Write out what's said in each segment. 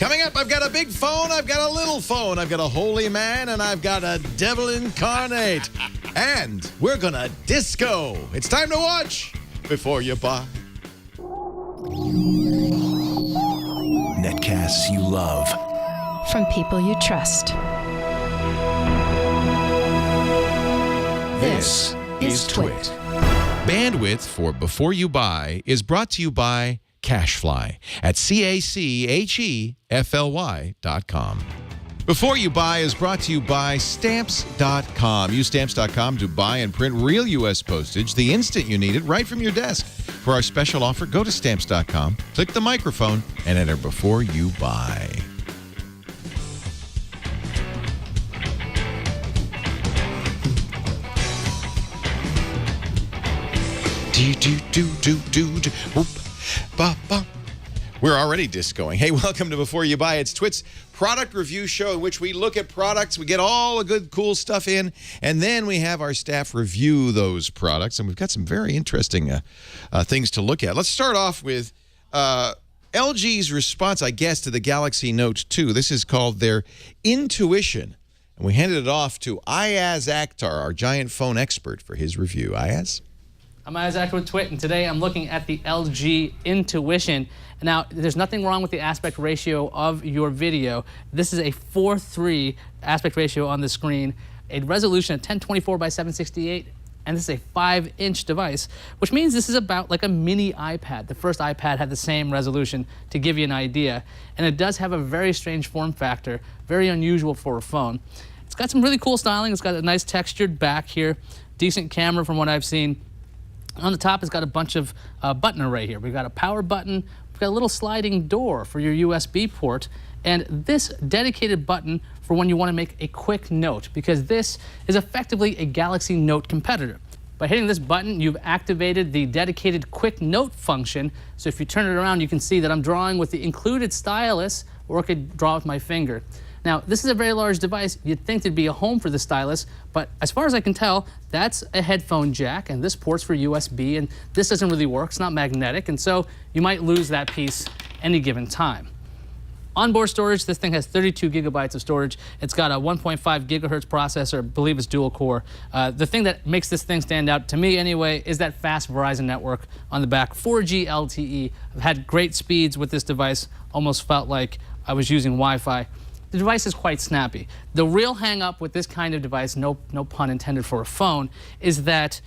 Coming up, I've got a big phone, I've got a little phone, I've got a holy man, and I've got a devil incarnate. And we're gonna disco. It's time to watch Before You Buy. Netcasts you love. From people you trust. This is Twit. Bandwidth for Before You Buy is brought to you by Cashfly at CACHEFLY.com. Before You Buy is brought to you by Stamps.com. Use Stamps.com to buy and print real U.S. postage the instant you need it right from your desk. For our special offer, go to Stamps.com, click the microphone, and enter Before You Buy. We're already discoing. Hey, welcome to Before You Buy. It's Twit's product review show in which we look at products, we get all the good, cool stuff in, and then we have our staff review those products. And we've got some very interesting things to look at. Let's start off with LG's response, I guess, to the Galaxy Note 2. This is called their Intuition. And we handed it off to Ayaz Akhtar, our giant phone expert, for his review. Ayaz? I'm Ayaz Akhtar with Twit, and today I'm looking at the LG Intuition. Now, there's nothing wrong with the aspect ratio of your video. This is a 4:3 aspect ratio on the screen, a resolution of 1024 by 768, and this is a 5-inch device, which means this is about like a mini iPad. The first iPad had the same resolution, to give you an idea. And it does have a very strange form factor, very unusual for a phone. It's got some really cool styling. It's got a nice textured back here, decent camera from what I've seen. On the top, it's got a bunch of button array here. We've got a power button, we've got a little sliding door for your USB port, and this dedicated button for when you want to make a quick note, because this is effectively a Galaxy Note competitor. By hitting this button, you've activated the dedicated quick note function, so if you turn it around, you can see that I'm drawing with the included stylus, or I could draw with my finger. Now, this is a very large device. You'd think there'd be a home for the stylus, but as far as I can tell, that's a headphone jack, and this port's for USB, and this doesn't really work. It's not magnetic, and so you might lose that piece any given time. Onboard storage, this thing has 32 gigabytes of storage. It's got a 1.5 gigahertz processor, I believe it's dual core. The thing that makes this thing stand out, to me anyway, is that fast Verizon network on the back, 4G LTE. I've had great speeds with this device, almost felt like I was using Wi-Fi. The device is quite snappy. The real hang-up with this kind of device, no pun intended for a phone, is that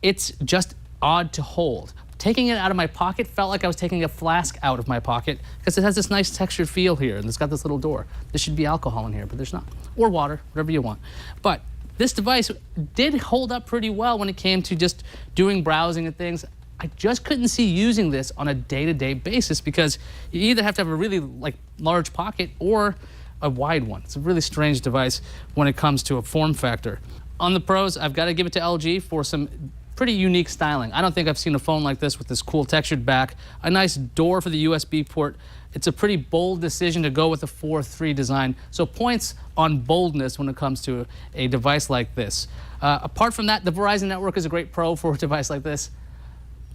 it's just odd to hold. Taking it out of my pocket felt like I was taking a flask out of my pocket, because it has this nice textured feel here, and it's got this little door. There should be alcohol in here, but there's not. Or water, whatever you want. But this device did hold up pretty well when it came to just doing browsing and things. I just couldn't see using this on a day-to-day basis, because you either have to have a really large pocket or a wide one. It's a really strange device when it comes to a form factor. On the pros, I've got to give it to LG for some pretty unique styling. I don't think I've seen a phone like this with this cool textured back, a nice door for the USB port. It's a pretty bold decision to go with a 4:3 design, so points on boldness when it comes to a device like this. Apart from that, the Verizon network is a great pro for a device like this.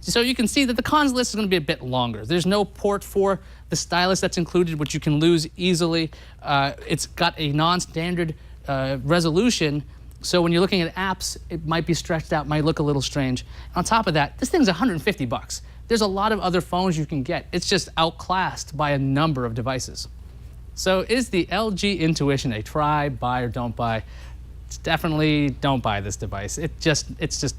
So you can see that the cons list is going to be a bit longer. There's no port for the stylus that's included, which you can lose easily. It's got a non-standard resolution, so when you're looking at apps, it might be stretched out, might look a little strange. On top of that, this thing's 150 bucks. There's a lot of other phones you can get. It's just outclassed by a number of devices. So is the LG Intuition a try, buy, or don't buy? Definitely don't buy this device. It's just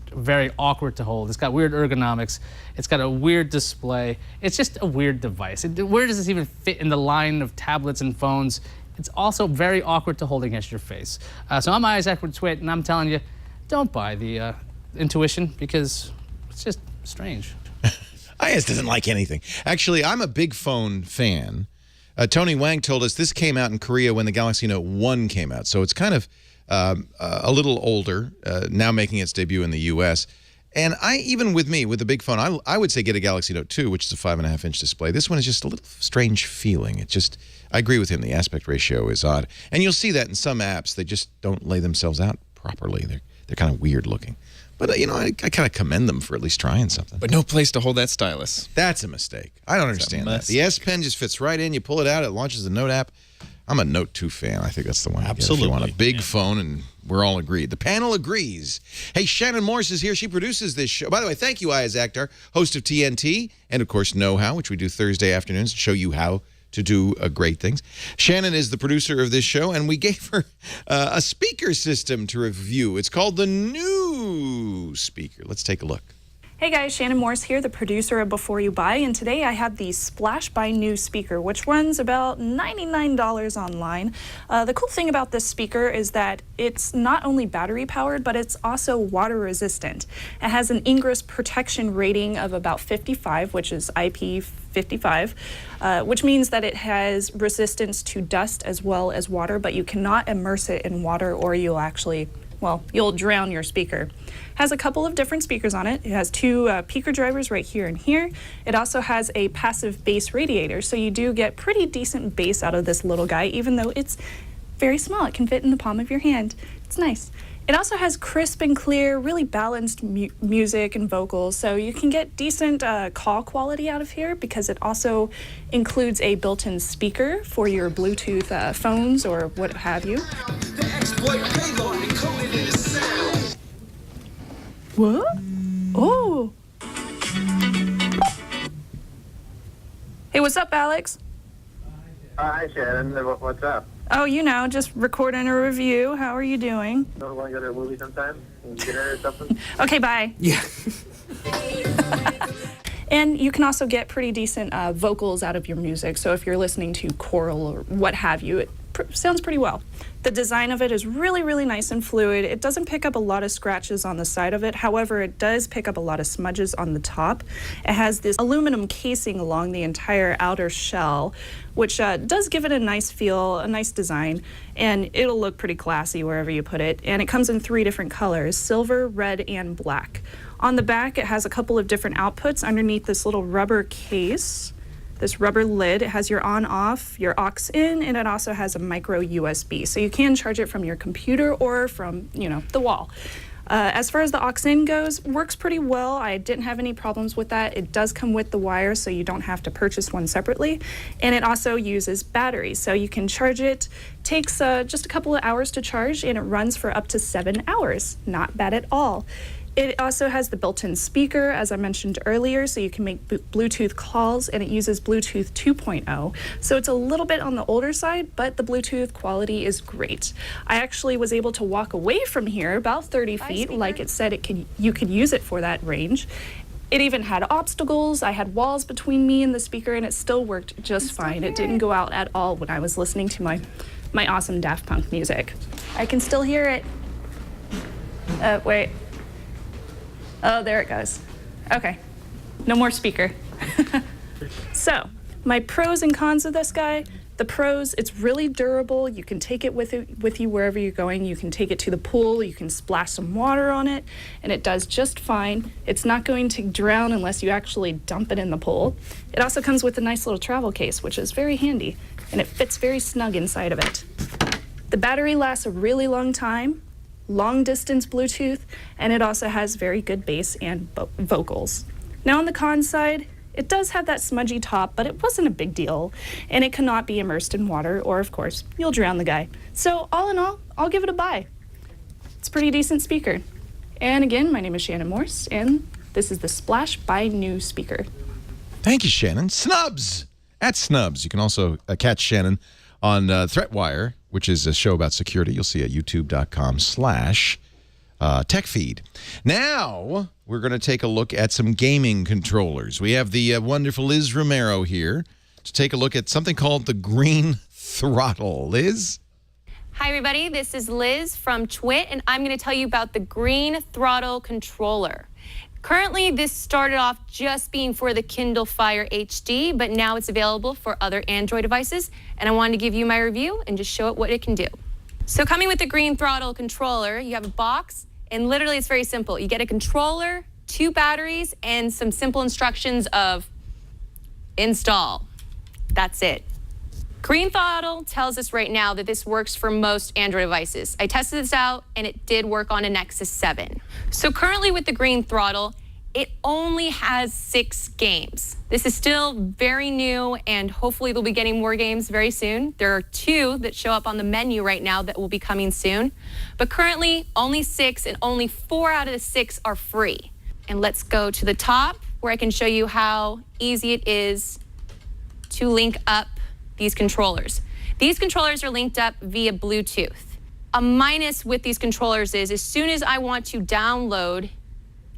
very awkward to hold. It's got weird ergonomics. It's got a weird display. It's just a weird device. Where does this even fit in the line of tablets and phones? It's also very awkward to hold against your face. So I'm Ayaz Akhtar with Twit, and I'm telling you, don't buy the Intuition, because it's just strange. Ayaz doesn't like anything. Actually, I'm a big phone fan. Tony Wang told us this came out in Korea when the Galaxy Note 1 came out, so it's kind of a little older, now making its debut in the U.S. And even with the big phone, I would say get a Galaxy Note 2, which is a 5.5-inch display. This one is just a little strange feeling. I agree with him. The aspect ratio is odd. And you'll see that in some apps. They just don't lay themselves out properly. They're kind of weird looking. But, you know, I kind of commend them for at least trying something. But no place to hold that stylus. That's a mistake. I don't understand that. The S Pen just fits right in. You pull it out. It launches the Note app. I'm a Note 2 fan. I think that's the one. Absolutely. If you want a big phone, and we're all agreed. The panel agrees. Hey, Shannon Morse is here. She produces this show. By the way, thank you, Ayaz Akhtar, host of TNT, and, of course, Know How, which we do Thursday afternoons to show you how to do great things. Shannon is the producer of this show, and we gave her a speaker system to review. It's called the New Speaker. Let's take a look. Hey guys, Shannon Morse here, the producer of Before You Buy, and today I have the Splash by New speaker, which runs about $99 online. The cool thing about this speaker is that it's not only battery powered, but it's also water resistant. It has an ingress protection rating of about 55, which is IP55, which means that it has resistance to dust as well as water, but you cannot immerse it in water or you'll actually, well, you'll drown your speaker. Has a couple of different speakers on it. It has two peaker drivers right here and here. It also has a passive bass radiator, so you do get pretty decent bass out of this little guy, even though it's very small. It can fit in the palm of your hand. It's nice. It also has crisp and clear, really balanced music and vocals, so you can get decent call quality out of here because it also includes a built-in speaker for your Bluetooth phones or what have you. What? Oh. Hey, what's up, Alex? Hi, Shannon. What's up? Oh, you know, just recording a review. How are you doing? Don't want to go to a movie sometime? Dinner or something? Okay, bye. Yeah. And you can also get pretty decent vocals out of your music. So if you're listening to choral or what have you, it sounds pretty well. The design of it is really, really nice and fluid. It doesn't pick up a lot of scratches on the side of it. However, it does pick up a lot of smudges on the top. It has this aluminum casing along the entire outer shell, which does give it a nice feel, a nice design, and it'll look pretty classy wherever you put it. And it comes in 3 different colors, silver, red, and black. On the back, it has a couple of different outputs underneath this little rubber case. This rubber lid, it has your on-off, your aux in, and it also has a micro USB. So you can charge it from your computer or from, you know, the wall. As far as the aux in goes, works pretty well. I didn't have any problems with that. It does come with the wire, so you don't have to purchase one separately. And it also uses batteries, so you can charge it. Takes just a couple of hours to charge, and it runs for up to 7 hours. Not bad at all. It also has the built-in speaker, as I mentioned earlier, so you can make Bluetooth calls, and it uses Bluetooth 2.0. So it's a little bit on the older side, but the Bluetooth quality is great. I actually was able to walk away from here about 30 feet. Like it said, you could use it for that range. It even had obstacles. I had walls between me and the speaker, and it still worked just fine. It didn't go out at all when I was listening to my awesome Daft Punk music. I can still hear it. Wait. Oh, there it goes. Okay, no more speaker. So, my pros and cons of this guy. The pros, it's really durable. You can take it with you wherever you're going. You can take it to the pool. You can splash some water on it, and it does just fine. It's not going to drown unless you actually dump it in the pool. It also comes with a nice little travel case, which is very handy, and it fits very snug inside of it. The battery lasts a really long time. Long distance Bluetooth, and it also has very good bass and vocals. Now on the con side, it does have that smudgy top, but it wasn't a big deal, and it cannot be immersed in water, or of course, you'll drown the guy. So all in all, I'll give it a buy. It's a pretty decent speaker. And again, my name is Shannon Morse, and this is the Splash by New speaker. Thank you, Shannon. Snubs! At Snubs. You can also catch Shannon on Threatwire, which is a show about security. You'll see at youtube.com/techfeed. Now, we're going to take a look at some gaming controllers. We have the wonderful Liz Romero here to take a look at something called the Green Throttle. Liz? Hi, everybody. This is Liz from Twit, and I'm going to tell you about the Green Throttle controller. Currently, this started off just being for the Kindle Fire HD, but now it's available for other Android devices, and I wanted to give you my review and just show it what it can do. So coming with the Green Throttle controller, you have a box, and literally it's very simple. You get a controller, 2 batteries, and some simple instructions of install. That's it. Green Throttle tells us right now that this works for most Android devices. I tested this out and it did work on a Nexus 7. So currently with the Green Throttle, it only has 6 games. This is still very new and hopefully they'll be getting more games very soon. There are 2 that show up on the menu right now that will be coming soon. But currently only 6 and only 4 out of the 6 are free. And let's go to the top where I can show you how easy it is to link up these controllers. These controllers are linked up via Bluetooth. A minus with these controllers is as soon as I want to download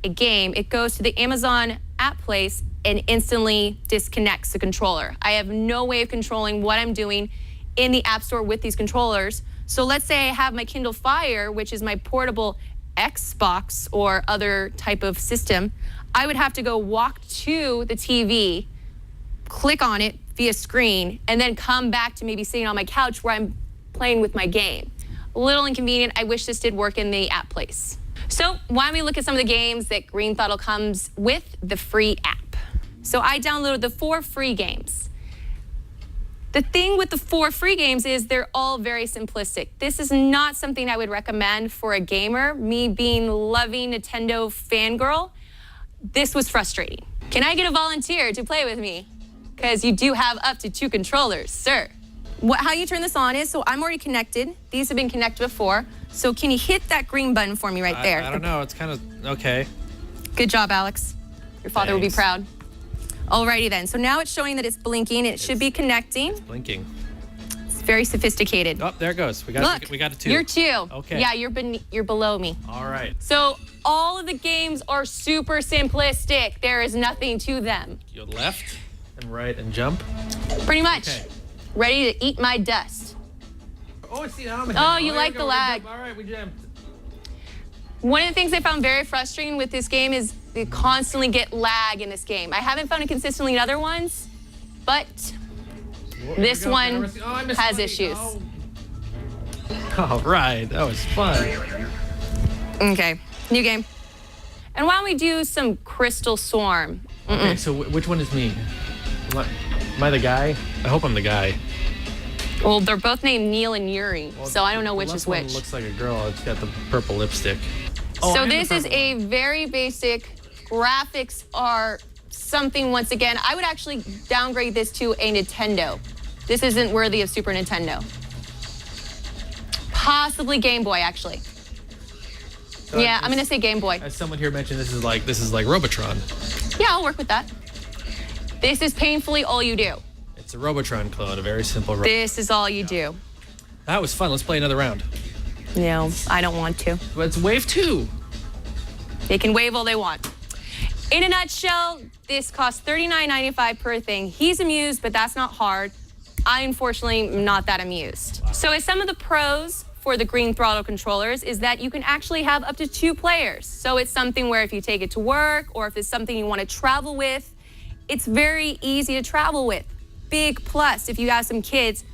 a game, it goes to the Amazon app place and instantly disconnects the controller. I have no way of controlling what I'm doing in the App Store with these controllers. So let's say I have my Kindle Fire, which is my portable Xbox or other type of system. I would have to go walk to the TV, click on it via screen, and then come back to maybe sitting on my couch where I'm playing with my game. A little inconvenient. I wish this did work in the app place. So why don't we look at some of the games that Green Throttle comes with the free app. So I downloaded the 4 free games. The thing with the 4 free games is they're all very simplistic. This is not something I would recommend for a gamer. Me being loving Nintendo fangirl, this was frustrating. Can I get a volunteer to play with me? Because you do have up to 2 controllers, sir. How you turn this on is, so I'm already connected. These have been connected before. So can you hit that green button for me right there? I don't know, it's kind of, okay. Good job, Alex. Your father will be proud. Alrighty then, so now it's showing that it's blinking. It should be connecting. It's blinking. It's very sophisticated. Oh, there it goes. We got a 2. You're 2. Okay. Yeah, you're below me. All right. So all of the games are super simplistic. There is nothing to them. Your left and right and jump. Pretty much. Okay. Ready to eat my dust. Oh, see, now I'm ahead. Oh, you there like we the go. lag. All right, we jumped. One of the things I found very frustrating with this game is you constantly get lag in this game. I haven't found it consistently in other ones, but this one has issues. Oh. All right, that was fun. Okay, new game. And why don't we do some Crystal Swarm? Okay, so which one is me? Am I the guy? I hope I'm the guy. Well, they're both named Neil and Yuri, so I don't know which is which. One looks like a girl. It's got the purple lipstick. So this is a very basic, graphics are something, once again, I would actually downgrade this to a Nintendo. This isn't worthy of Super Nintendo. Possibly Game Boy, actually. Yeah, I'm gonna say Game Boy. As someone here mentioned, this is like Robotron. Yeah, I'll work with that. This is painfully all you do. It's a Robotron clone, a very simple Robotron. This is all you do. That was fun. Let's play another round. No, I don't want to. But it's wave 2. They can wave all they want. In a nutshell, this costs $39.95 per thing. He's amused, but that's not hard. I, unfortunately, am not that amused. So as some of the pros for the Green Throttle controllers is that you can actually have up to 2 players. So it's something where if you take it to work or if it's something you want to travel with, it's very easy to travel with. Big plus if you have some kids.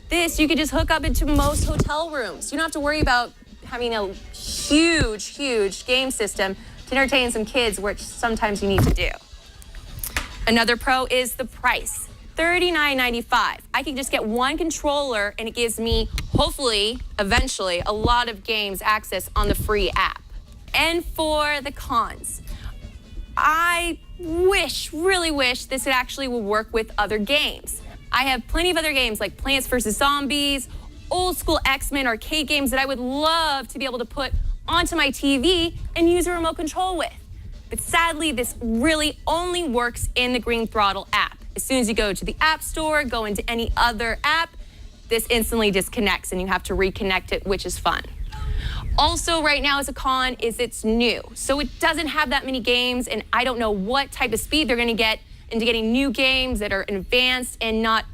This, you could just hook up into most hotel rooms. You don't have to worry about having a huge game system to entertain some kids, which sometimes you need to do. Another pro is the price, $39.95. I can just get 1 controller and it gives me, hopefully, eventually, a lot of games access on the free app. And for the cons, I really wish this actually would work with other games. I have plenty of other games like Plants vs. Zombies, old school X-Men arcade games that I would love to be able to put onto my TV and use a remote control with. But sadly, this really only works in the Green Throttle app. As soon as you go to the App Store, go into any other app, this instantly disconnects and you have to reconnect it, which is fun. Also, right now as a con is it's new. So it doesn't have that many games and I don't know what type of speed they're gonna get into getting new games that are advanced and not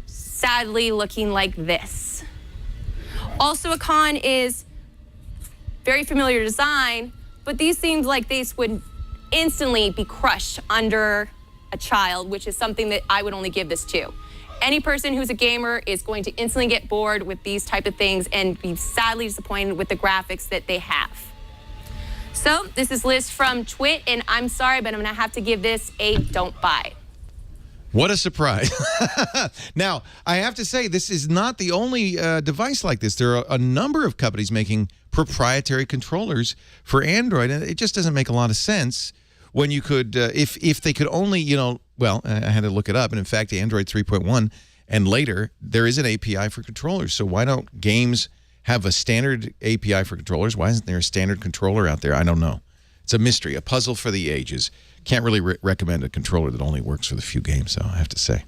sadly looking like this. Also a con is very familiar design, but these seems like these would instantly be crushed under a child, which is something that I would only give this to. Any person who's a gamer is going to instantly get bored with these type of things and be sadly disappointed with the graphics that they have. So this is Liz from Twit, and I'm sorry, but I'm gonna have to give this a don't buy. What a surprise. Now, I have to say, this is not the only device like this. There are a number of companies making proprietary controllers for Android, and it just doesn't make a lot of sense when you could, if they could only, well, I had to look it up, and in fact, Android 3.1 and later, there is an API for controllers. So why don't games have a standard API for controllers? Why isn't there a standard controller out there? I don't know. It's a mystery, a puzzle for the ages. Can't really recommend a controller that only works for the few games, though, I have to say.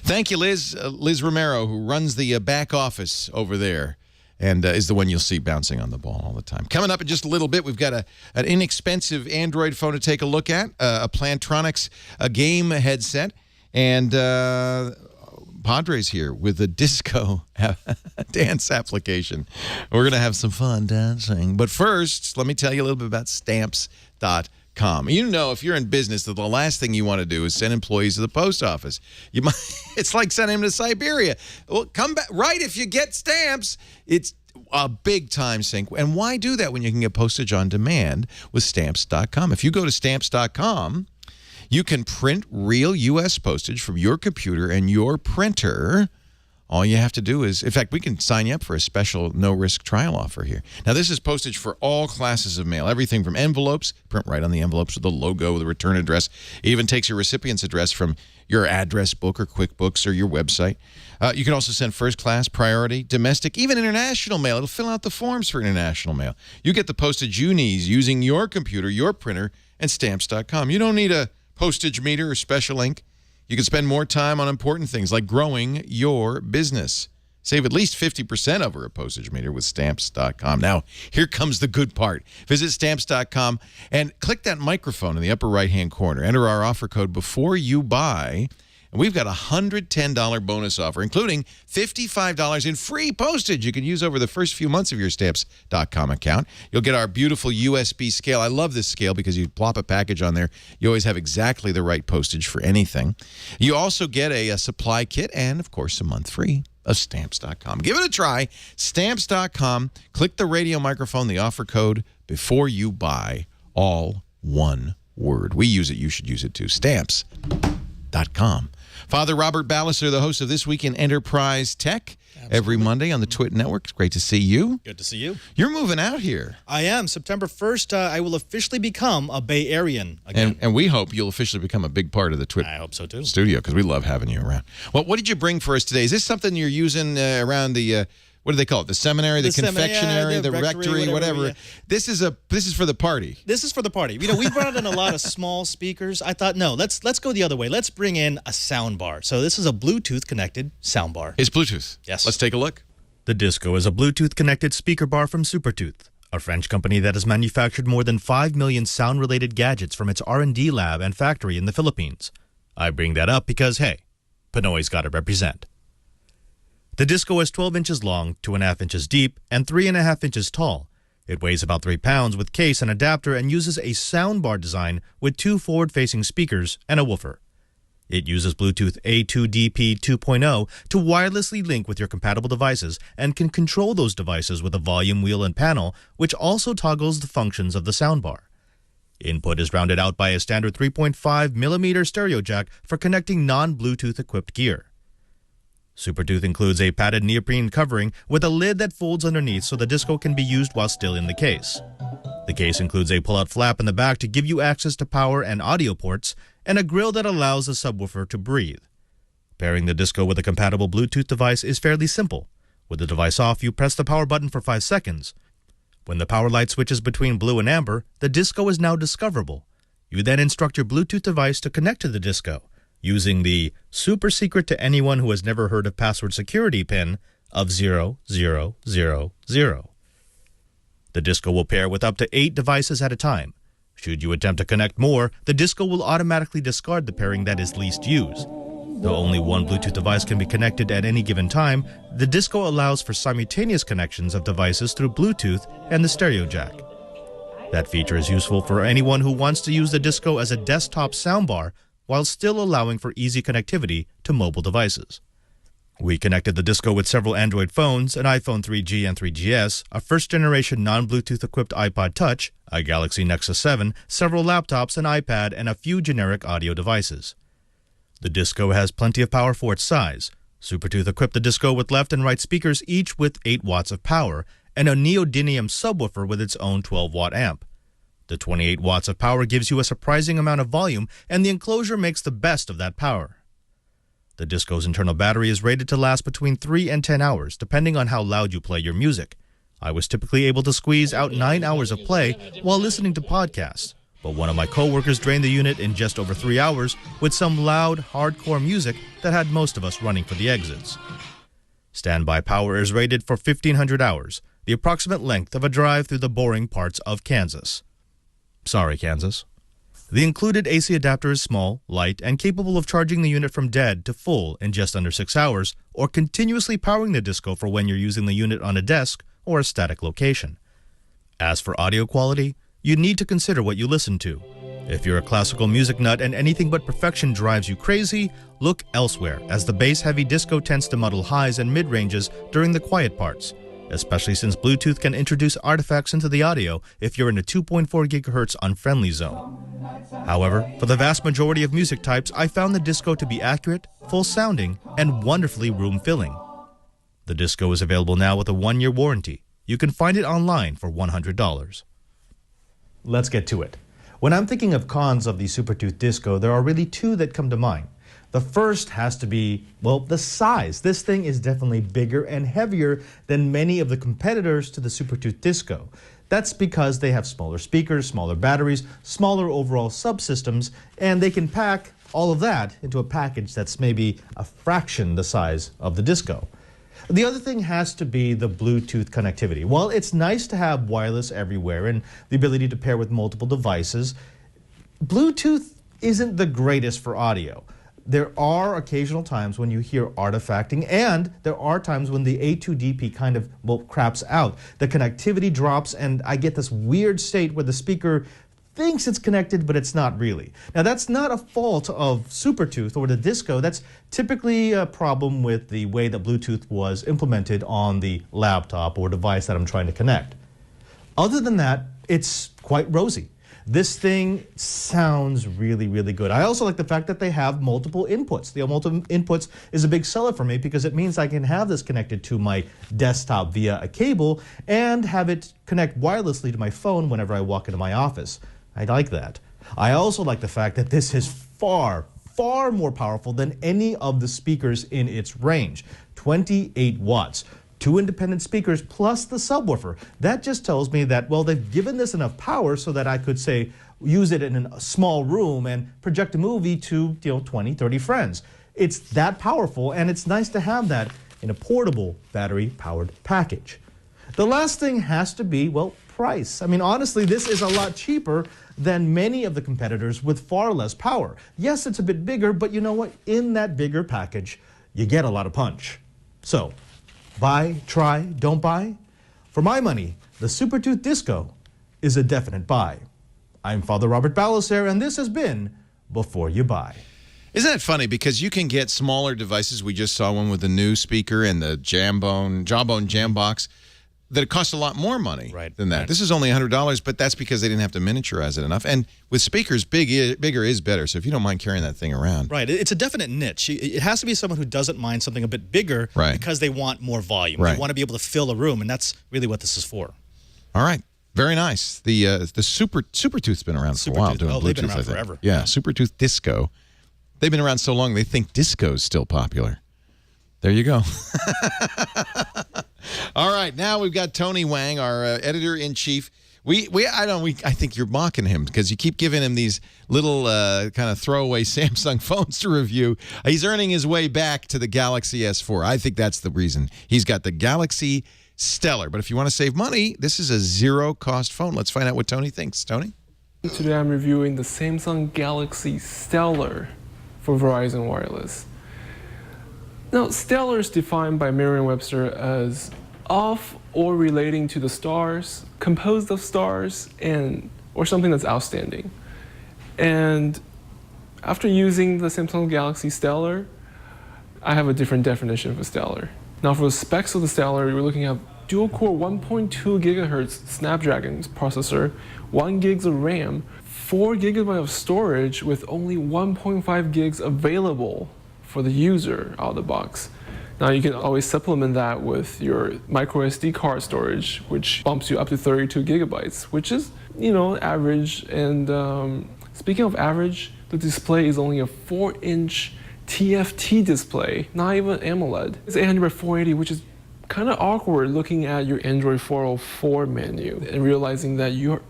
Thank you, Liz. Liz Romero, who runs the back office over there and is the one you'll see bouncing on the ball all the time. Coming up in just a little bit, we've got an inexpensive Android phone to take a look at, a Plantronics game headset, and Padre's here with the disco dance application. We're going to have some fun dancing. But first, let me tell you a little bit about Stamps.com. You know, if you're in business, that the last thing you want to do is send employees to the post office. It's like sending them to Siberia. Well, come back. Right, if you get stamps, it's a big-time sink. And why do that when you can get postage on demand with Stamps.com? If you go to Stamps.com, you can print real U.S. postage from your computer and your printer. All you have to do is, in fact, we can sign you up for a special no-risk trial offer here. Now, this is postage for all classes of mail, everything from envelopes, print right on the envelopes with the logo, the return address. It even takes your recipient's address from your address book or QuickBooks or your website. You can also send first class, priority, domestic, even international mail. It'll fill out the forms for international mail. You get the postage you need using your computer, your printer, and Stamps.com. You don't need a postage meter or special ink. You can spend more time on important things like growing your business. Save at least 50% over a postage meter with Stamps.com. Now, here comes the good part. Visit Stamps.com and click that microphone in the upper right-hand corner. Enter our offer code before you buy. And we've got a $110 bonus offer, including $55 in free postage you can use over the first few months of your Stamps.com account. You'll get our beautiful USB scale. I love this scale because you plop a package on there. You always have exactly the right postage for anything. You also get a supply kit and, of course, a month free of Stamps.com. Give it a try. Stamps.com. Click the radio microphone, the offer code before you buy. All one word. We use it. You should use it too. Stamps.com. Father Robert Ballister, the host of This Week in Enterprise Tech, every Monday on the Twit Network. It's great to see you. Good to see you. You're moving out here. I am. September 1st, I will officially become a Bay Arean again. And we hope you'll officially become a big part of the Twit I hope so, too. studio, because we love having you around. Well, what did you bring for us today? Is this something you're using around the... what do they call it? The seminary, the confectionery, the rectory, whatever. Yeah. This is for the party. This is for the party. You know, we brought in a lot of small speakers. I thought, no, let's go the other way. Let's bring in a sound bar. So this is a Bluetooth connected sound bar. It's Bluetooth. Yes. Let's take a look. The Disco is a Bluetooth connected speaker bar from Supertooth, a French company that has manufactured more than 5 million sound-related gadgets from its R&D lab and factory in the Philippines. I bring that up because, hey, Pinoy's got to represent. The Disco is 12 inches long, 2.5 inches deep, and 3.5 inches tall. It weighs about 3 pounds with case and adapter and uses a soundbar design with 2 forward-facing speakers and a woofer. It uses Bluetooth A2DP 2.0 to wirelessly link with your compatible devices and can control those devices with a volume wheel and panel, which also toggles the functions of the soundbar. Input is rounded out by a standard 3.5mm stereo jack for connecting non-Bluetooth equipped gear. Supertooth includes a padded neoprene covering with a lid that folds underneath so the Disco can be used while still in the case. The case includes a pull-out flap in the back to give you access to power and audio ports, and a grill that allows the subwoofer to breathe. Pairing the Disco with a compatible Bluetooth device is fairly simple. With the device off, you press the power button for 5 seconds. When the power light switches between blue and amber, the Disco is now discoverable. You then instruct your Bluetooth device to connect to the Disco, using the super secret to anyone who has never heard of password security pin of 0000. The Disco will pair with up to 8 devices at a time. Should you attempt to connect more, the Disco will automatically discard the pairing that is least used. Though only one Bluetooth device can be connected at any given time, the Disco allows for simultaneous connections of devices through Bluetooth and the stereo jack. That feature is useful for anyone who wants to use the Disco as a desktop soundbar while still allowing for easy connectivity to mobile devices. We connected the Disco with several Android phones, an iPhone 3G and 3GS, a first-generation non-Bluetooth equipped iPod Touch, a Galaxy Nexus 7, several laptops, an iPad, and a few generic audio devices. The Disco has plenty of power for its size. Supertooth equipped the Disco with left and right speakers, each with 8 watts of power, and a neodymium subwoofer with its own 12-watt amp. The 28 watts of power gives you a surprising amount of volume, and the enclosure makes the best of that power. The Disco's internal battery is rated to last between 3 and 10 hours, depending on how loud you play your music. I was typically able to squeeze out 9 hours of play while listening to podcasts, but one of my coworkers drained the unit in just over 3 hours with some loud, hardcore music that had most of us running for the exits. Standby power is rated for 1,500 hours, the approximate length of a drive through the boring parts of Kansas. Sorry, Kansas. The included AC adapter is small, light, and capable of charging the unit from dead to full in just under 6 hours, or continuously powering the Disco for when you're using the unit on a desk or a static location. As for audio quality, you need to consider what you listen to. If you're a classical music nut and anything but perfection drives you crazy, look elsewhere, as the bass-heavy Disco tends to muddle highs and mid-ranges during the quiet parts, especially since Bluetooth can introduce artifacts into the audio if you're in a 2.4 GHz unfriendly zone. However, for the vast majority of music types, I found the Disco to be accurate, full-sounding, and wonderfully room-filling. The Disco is available now with a 1-year warranty. You can find it online for $100. Let's get to it. When I'm thinking of cons of the Supertooth Disco, there are really 2 that come to mind. The first has to be, well, the size. This thing is definitely bigger and heavier than many of the competitors to the Supertooth Disco. That's because they have smaller speakers, smaller batteries, smaller overall subsystems, and they can pack all of that into a package that's maybe a fraction the size of the Disco. The other thing has to be the Bluetooth connectivity. While it's nice to have wireless everywhere and the ability to pair with multiple devices, Bluetooth isn't the greatest for audio. There are occasional times when you hear artifacting, and there are times when the A2DP kind of, well, craps out. The connectivity drops, and I get this weird state where the speaker thinks it's connected, but it's not really. Now, that's not a fault of Supertooth or the Disco. That's typically a problem with the way that Bluetooth was implemented on the laptop or device that I'm trying to connect. Other than that, it's quite rosy. This thing sounds really, really good. I also like the fact that they have multiple inputs. The multiple inputs is a big seller for me because it means I can have this connected to my desktop via a cable and have it connect wirelessly to my phone whenever I walk into my office. I like that. I also like the fact that this is far more powerful than any of the speakers in its range. 28 watts. 2 independent speakers plus the subwoofer. That just tells me that, well, they've given this enough power so that I could, say, use it in a small room and project a movie to, 20, 30 friends. It's that powerful, and it's nice to have that in a portable battery-powered package. The last thing has to be, well, price. I mean, honestly, this is a lot cheaper than many of the competitors with far less power. Yes, it's a bit bigger, but you know what? In that bigger package, you get a lot of punch. So, buy, try, don't buy? For my money, the Supertooth Disco is a definite buy. I'm Father Robert Balacer, and this has been Before You Buy. Isn't that funny? Because you can get smaller devices. We just saw one with the new speaker and the Jawbone Jam Box that it costs a lot more money than that. Right. This is only $100, but that's because they didn't have to miniaturize it enough. And with speakers, bigger is better. So if you don't mind carrying that thing around. Right. It's a definite niche. It has to be someone who doesn't mind something a bit bigger because they want more volume. They want to be able to fill a room, and that's really what this is for. All right. Very nice. The Supertooth's been around for a while doing Bluetooth. They've been around forever. Yeah, Supertooth Disco. They've been around so long, they think disco's still popular. There you go. All right, now we've got Tony Wang, our editor-in-chief. I think you're mocking him because you keep giving him these little kind of throwaway Samsung phones to review. He's earning his way back to the Galaxy S4. I think that's the reason. He's got the Galaxy Stellar. But if you want to save money, this is a zero-cost phone. Let's find out what Tony thinks. Tony? Today I'm reviewing the Samsung Galaxy Stellar for Verizon Wireless. Now, stellar is defined by Merriam-Webster as of or relating to the stars, composed of stars, or something that's outstanding. And after using the Samsung Galaxy Stellar, I have a different definition of a stellar. Now, for the specs of the Stellar, we're looking at dual-core 1.2 GHz Snapdragon processor, 1 GB of RAM, 4 gigabytes of storage with only 1.5 gigs available for the user out of the box. Now you can always supplement that with your micro SD card storage, which bumps you up to 32 gigabytes, which is, you know, average. And speaking of average, the display is only a 4-inch TFT display, not even AMOLED. It's 800 by 480, which is kind of awkward looking at your Android 404 menu and realizing that you're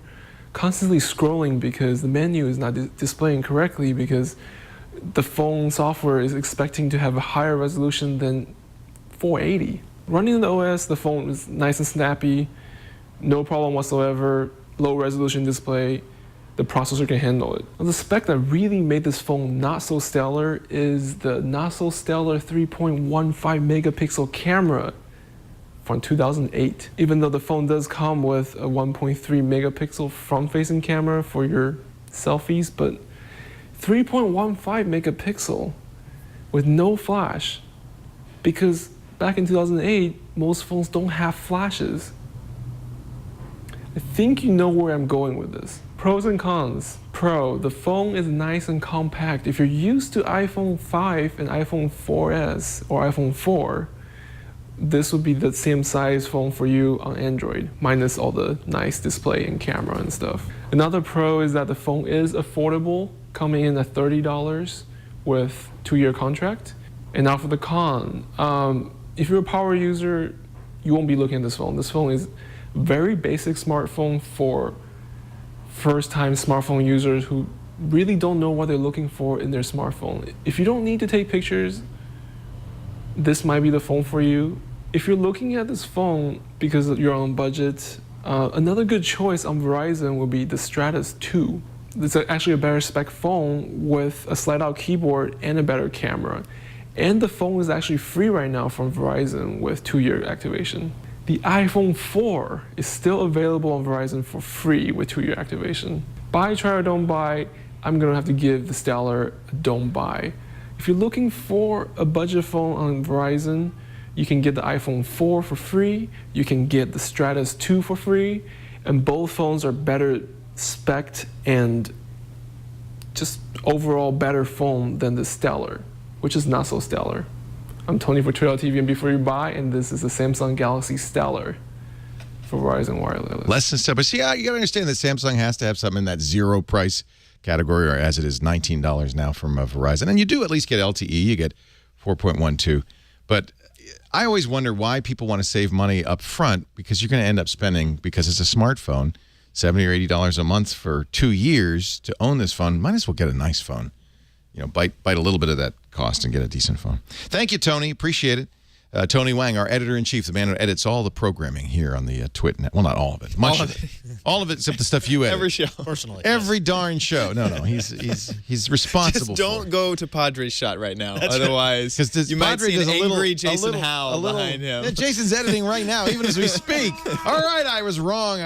constantly scrolling because the menu is not displaying correctly because the phone software is expecting to have a higher resolution than 480. Running the OS, the phone is nice and snappy, no problem whatsoever, low resolution display, the processor can handle it. The spec that really made this phone not so stellar is the not so stellar 3.15 megapixel camera from 2008. Even though the phone does come with a 1.3 megapixel front-facing camera for your selfies, but 3.15 megapixel with no flash, because back in 2008, most phones don't have flashes. I think you know where I'm going with this. Pros and cons. Pro, the phone is nice and compact. If you're used to iPhone 5 and iPhone 4S or iPhone 4, this would be the same size phone for you on Android, minus all the nice display and camera and stuff. Another pro is that the phone is affordable, coming in at $30 with 2-year contract. And now for the con, if you're a power user, you won't be looking at this phone. This phone is a very basic smartphone for first-time smartphone users who really don't know what they're looking for in their smartphone. If you don't need to take pictures, this might be the phone for you. If you're looking at this phone because you're on budget, another good choice on Verizon would be the Stratus 2. It's actually a better spec phone with a slide-out keyboard and a better camera. And the phone is actually free right now from Verizon with 2-year activation. The iPhone 4 is still available on Verizon for free with 2-year activation. Buy, try, or don't buy, I'm gonna have to give the Stellar a don't buy. If you're looking for a budget phone on Verizon, you can get the iPhone 4 for free, you can get the Stratus 2 for free, and both phones are better spec'd and just overall better phone than the Stellar, which is not so stellar. I'm Tony for Twitter.tv and Before You Buy, and this is the Samsung Galaxy Stellar for Verizon Wireless. Less than stuff. But see, you got to understand that Samsung has to have something in that zero price category, or as it is $19 now from Verizon. And you do at least get LTE. You get 4.12. But I always wonder why people want to save money up front, because you're going to end up spending, because it's a smartphone, $70 or $80 a month for 2 years to own this phone. Might as well get a nice phone. You know, bite a little bit of that cost and get a decent phone. Thank you, Tony. Appreciate it. Tony Wang, our editor-in-chief, the man who edits all the programming here on the Twit Net. Well, not all of it. Much of it. All of it except the stuff you edit. Every show. Personally. Every darn show. No, he's responsible. Just don't go to Padre's shot right now. Otherwise, you might see an angry Jason Howell behind him. Yeah, Jason's editing right now, even as we speak. All right, I was wrong.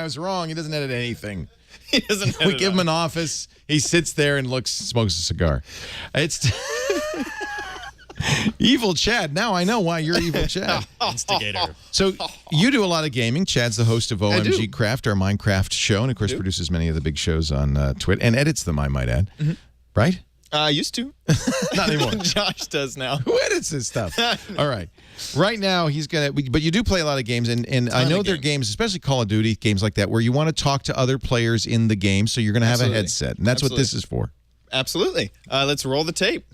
He doesn't edit anything. He doesn't We give him an office. He sits there and smokes a cigar. It's Evil Chad. Now I know why you're Evil Chad. Instigator. So you do a lot of gaming. Chad's the host of OMG Craft, our Minecraft show, and of course produces many of the big shows on Twit and edits them, I might add. Right? Used to. Not anymore. Josh does now. Who edits this stuff? All right. Right now, he's going to... But you do play a lot of games, and I know there are games, especially Call of Duty, games like that, where you want to talk to other players in the game, so you're going to have a headset, and that's what this is for. Absolutely. Let's roll the tape.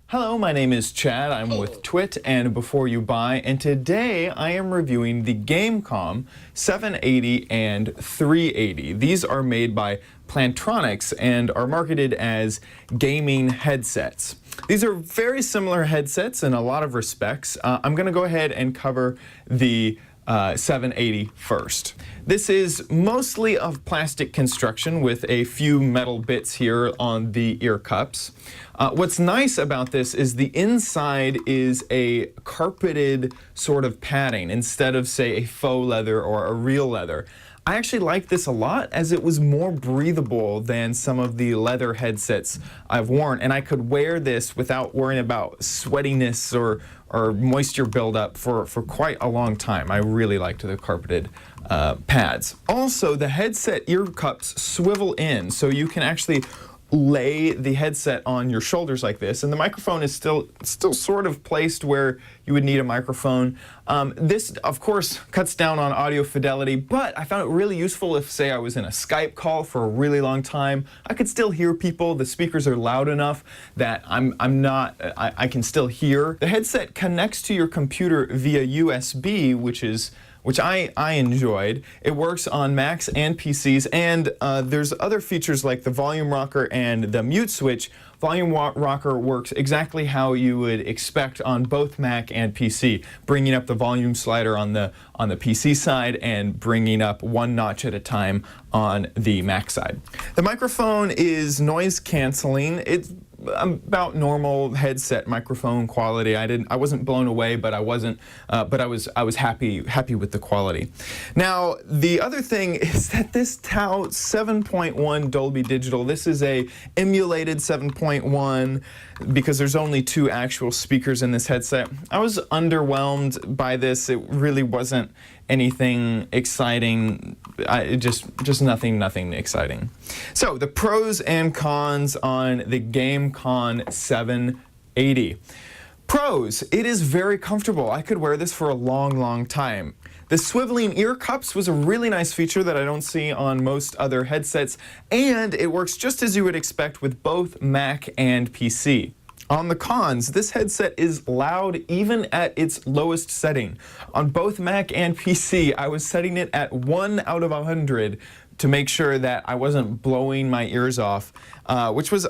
Hello, my name is Chad. I'm with Twit and Before You Buy, and today I am reviewing the GameCom 780 and 380. These are made by Plantronics and are marketed as gaming headsets. These are very similar headsets in a lot of respects. I'm going to go ahead and cover the 780 first. This is mostly of plastic construction with a few metal bits here on the ear cups. What's nice about this is the inside is a carpeted sort of padding instead of, say, a faux leather or a real leather. I actually like this a lot as it was more breathable than some of the leather headsets I've worn, and I could wear this without worrying about sweatiness or moisture buildup for quite a long time. I really liked the carpeted pads. Also, the headset ear cups swivel in, so you can actually lay the headset on your shoulders like this, and the microphone is still sort of placed where you would need a microphone. This, of course, cuts down on audio fidelity, but I found it really useful if, say, I was in a Skype call for a really long time. I could still hear people. The speakers are loud enough that I can still hear. The headset connects to your computer via USB, which I enjoyed. It works on Macs and PCs, and there's other features like the volume rocker and the mute switch. Volume rocker works exactly how you would expect on both Mac and PC, bringing up the volume slider on the PC side and bringing up one notch at a time on the Mac side. The microphone is noise canceling. It's about normal headset microphone quality. I wasn't blown away, but I wasn't. But I was happy with the quality. Now the other thing is that this Tau 7.1 Dolby Digital. This is a emulated 7.1 because there's only 2 actual speakers in this headset. I was underwhelmed by this. It really wasn't anything exciting. Just nothing exciting. So the pros and cons on the GameCom 780. Pros, it is very comfortable. I could wear this for a long time. The swiveling ear cups was a really nice feature that I don't see on most other headsets, and it works just as you would expect with both Mac and PC. On the cons, this headset is loud even at its lowest setting. On both Mac and PC, I was setting it at 1 out of 100 to make sure that I wasn't blowing my ears off, which was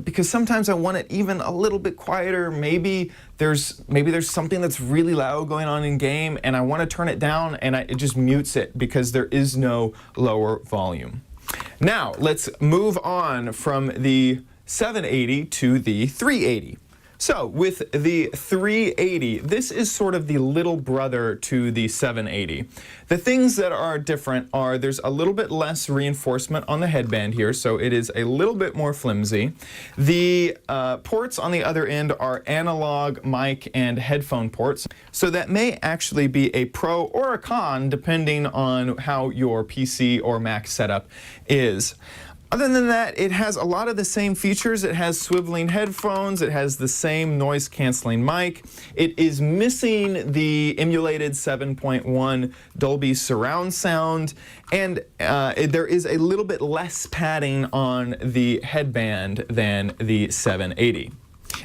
because sometimes I want it even a little bit quieter. Maybe there's something that's really loud going on in game, and I want to turn it down, and it just mutes it because there is no lower volume. Now let's move on from the 780 to the 380. So with the 380, this is sort of the little brother to the 780. The things that are different are there's a little bit less reinforcement on the headband here, so it is a little bit more flimsy. The ports on the other end are analog mic and headphone ports, so that may actually be a pro or a con depending on how your PC or Mac setup is. Other than that, it has a lot of the same features. It has swiveling headphones. It has the same noise-canceling mic. It is missing the emulated 7.1 Dolby surround sound. And there is a little bit less padding on the headband than the 780.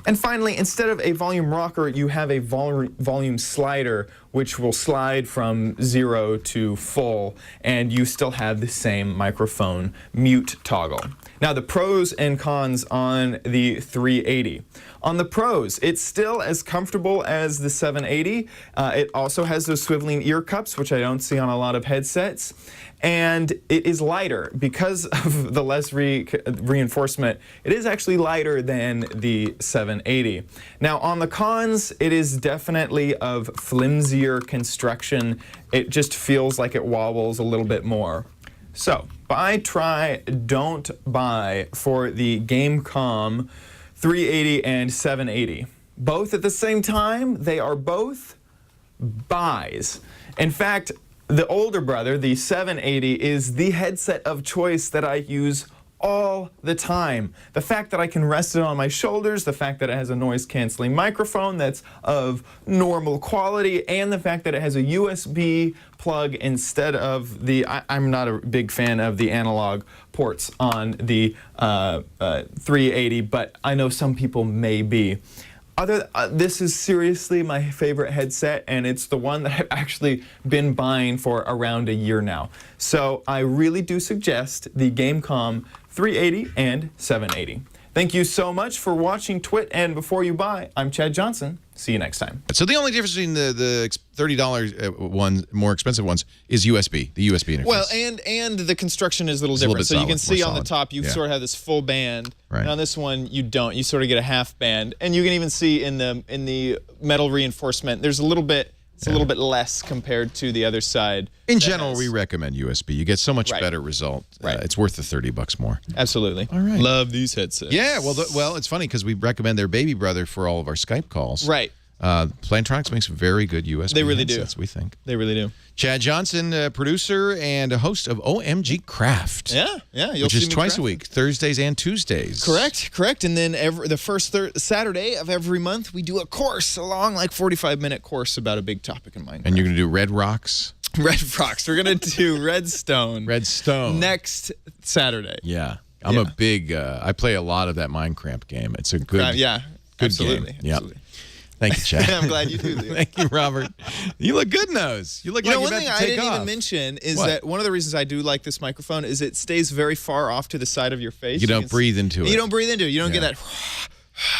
And finally, instead of a volume rocker, you have a volume slider, which will slide from 0 to full, and you still have the same microphone mute toggle. Now, the pros and cons on the 380. On the pros, it's still as comfortable as the 780. It also has those swiveling ear cups, which I don't see on a lot of headsets. And it is lighter. Because of the less reinforcement, it is actually lighter than the 780. Now, on the cons, it is definitely of flimsier construction. It just feels like it wobbles a little bit more. So, buy, try, don't buy for the GameCom 380 and 780. Both at the same time, they are both buys. In fact, the older brother, the 780, is the headset of choice that I use all the time. The fact that I can rest it on my shoulders, the fact that it has a noise-canceling microphone that's of normal quality, and the fact that it has a USB plug instead of the... I'm not a big fan of the analog ports on the 380, but I know some people may be. This is seriously my favorite headset, and it's the one that I've actually been buying for around a year now. So I really do suggest the GameCom 380 and 780. Thank you so much for watching Twit, and before you buy, I'm Chad Johnson. See you next time. So the only difference between the $30 ones, more expensive ones, is USB, the USB interface. Well, and the construction is a little different. So you can see on the top, you sort of have this full band, and on this one, you don't. You sort of get a half band, and you can even see in the metal reinforcement, there's a little bit. It's a little bit less compared to the other side. In general, we recommend USB. You get so much better result. It's worth the $30 more. Absolutely. All right. Love these headsets. Yeah. Well, it's funny because we recommend their baby brother for all of our Skype calls. Right. Plantronics makes very good USB They really headsets, do. we think. They really do. Chad Johnson, producer and a host of OMG Craft. Yeah. You'll which see is me twice a craft. week, Thursdays and Tuesdays. Correct. And then the first Saturday of every month, we do a course, a long, 45-minute course about a big topic in Minecraft. And you're going to do Red Rocks? Red Rocks. We're going to do Redstone. Next Saturday. Yeah. I'm a big, I play a lot of that Minecraft game. It's a good, good absolutely, game. Absolutely. Thank you, Chad. I'm glad you do. Thank you, Robert. You look good, Nose. You look like you're one about thing to I take didn't off. even mention is that one of the reasons I do like this microphone is it stays very far off to the side of your face. You don't breathe into it. You don't breathe into it. You don't get that.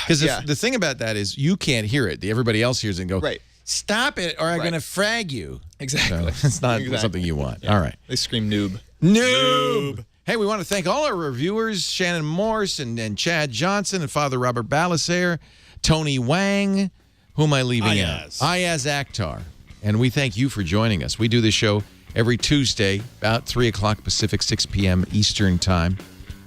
Because the thing about that is you can't hear it. Everybody else hears it and go, stop it or I'm going to frag you. Exactly. So it's not something you want. All right. They scream noob. Noob. Hey, we want to thank all our reviewers, Shannon Morse and Chad Johnson and Father Robert Balasaire, Tony Wang. Who am I leaving out? Ayaz Akhtar. And we thank you for joining us. We do this show every Tuesday, about 3 o'clock Pacific, 6 p.m. Eastern Time.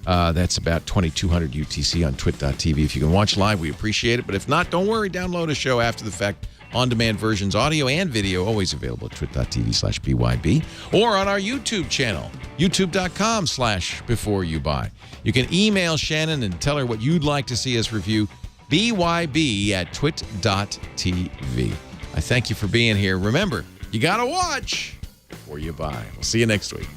That's about 2200 UTC on twit.tv. If you can watch live, we appreciate it. But if not, don't worry. Download a show after the fact. On-demand versions, audio and video, always available at twit.tv/BYB or on our YouTube channel, youtube.com/beforeyoubuy. You can email Shannon and tell her what you'd like to see us review, byb@twit.tv. I thank you for being here. Remember, you got to watch before you buy. We'll see you next week.